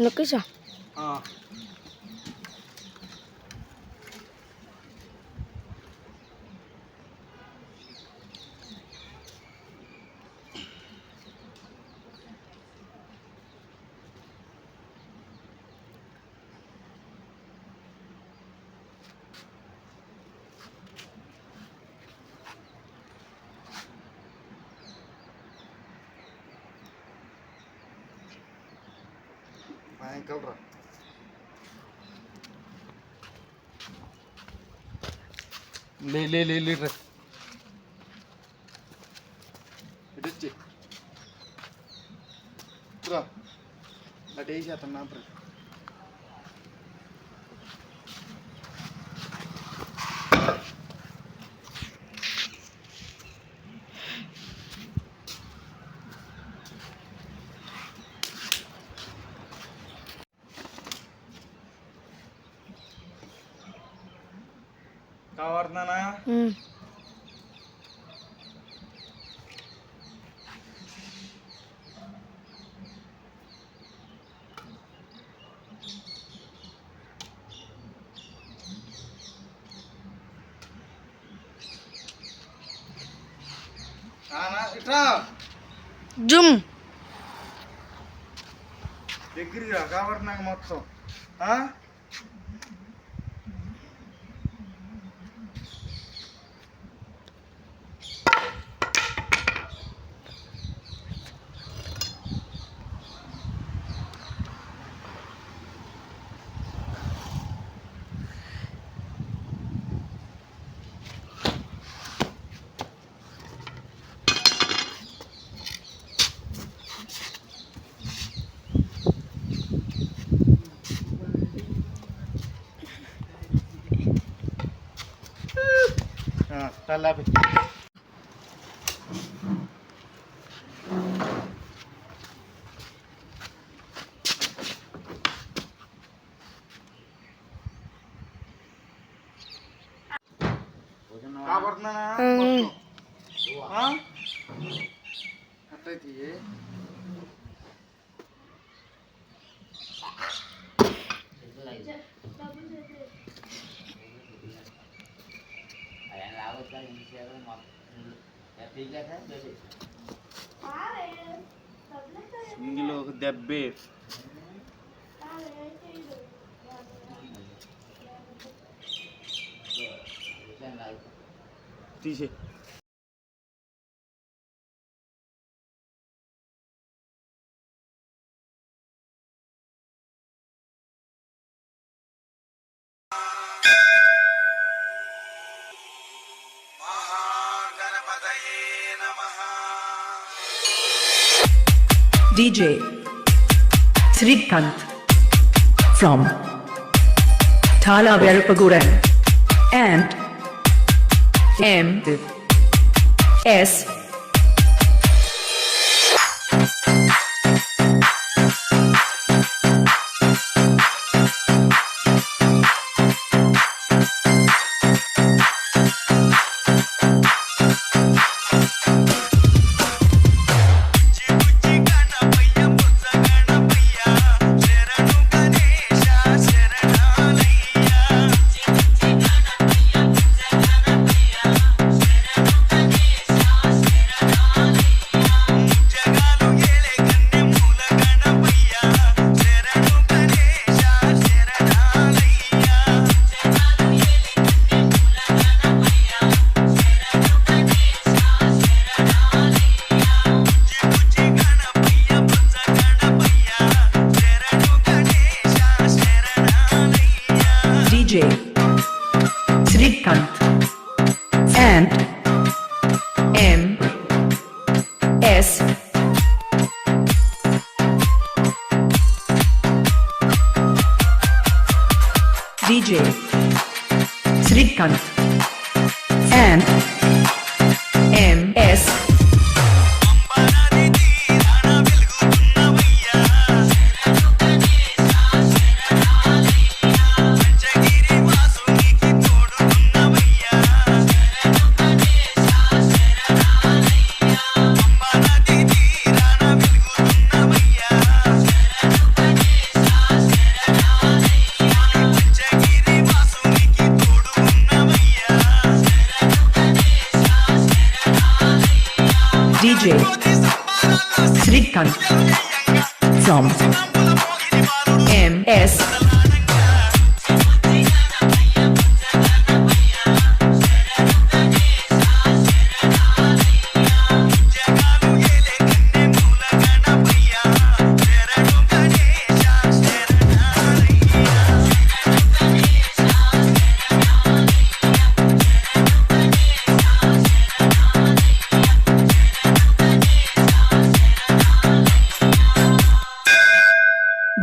నొక్కేసా సాయంకాలం రా ఇటొచ్చి రా అటు వేసేస్తాను నా ప్ర కావాడుతున్నానా ఇట్రా జుమ్ దగ్గరికి రా కావాడుతున్నాక మొత్తం తల్లాపి కాపాడుతున్నానా అట్లయితే ఇందులో ఒక దెబ్బే తీసే DJ Srikanth from Thala Verupaguran and M.S. Srikanth and M.S. DJ Srikanth and M.S. DJ Srikanth from M.S.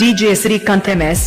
DJ Srikanth M.S.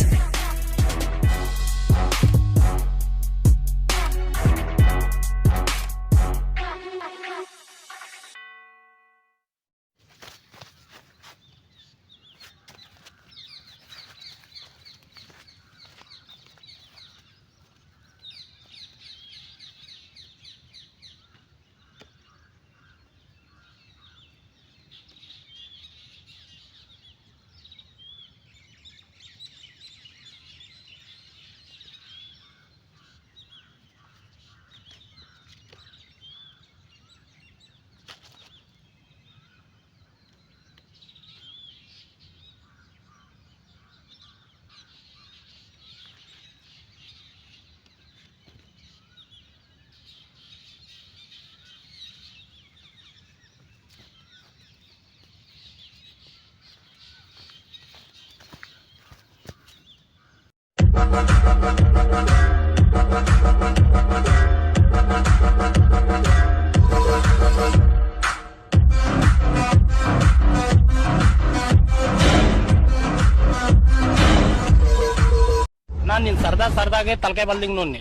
నేను సరదాగా తలకాయ బల్దింగ్ నూనె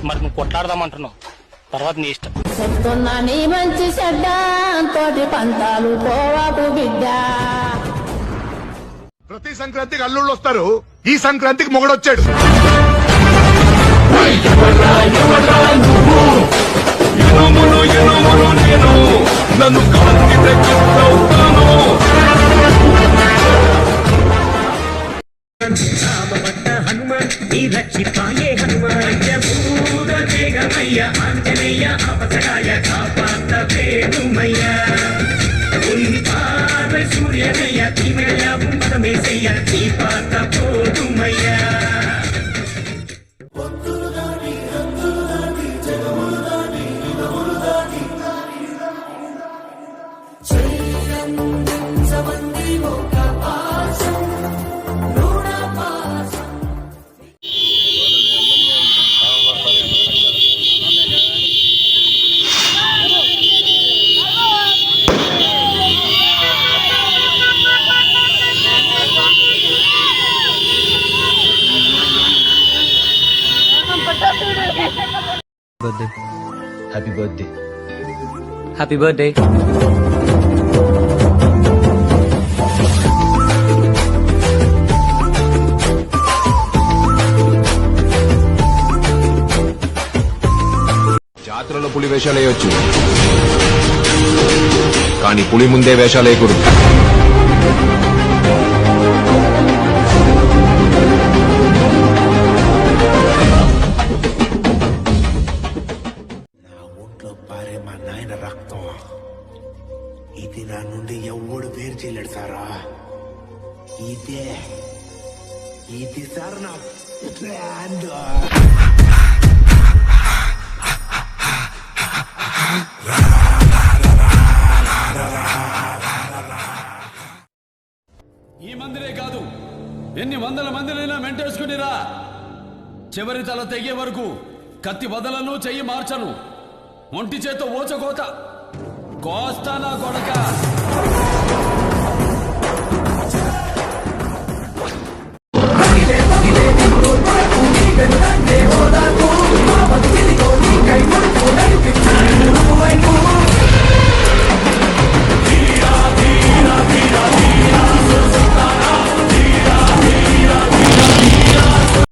మరి నువ్వు కొట్లాడదామంటున్నావు తర్వాత నీ ఇష్టం. చెప్తున్నా నీ మంచి చెడ్డ తోటి పంతాలు పోవాకు బిడ్డ. ప్రతి సంక్రాంతికి అల్లుళ్ళు వస్తారు, ఈ సంక్రాంతికి మొగడొచ్చాడు. నన్ను హ్యాపీ బర్త్డే. జాతరలో పులి వేషాలు వేయొచ్చు, కానీ పులి ముందే వేషాలు వేయకూడదు. ఇది నా నుండి ఎవడు వేరు చేయలేడు సారా. ఇది సార్ నా ప్లాన్. ఈ మందిరే కాదు, ఎన్ని వందల మందినైనా మెంటేసుకునిరా. చివరి తల తెగే వరకు కత్తి వదలను చెయ్యి మార్చను ఒంటి చేత ఓచకోత కోస్తా నా కొడక ఇదే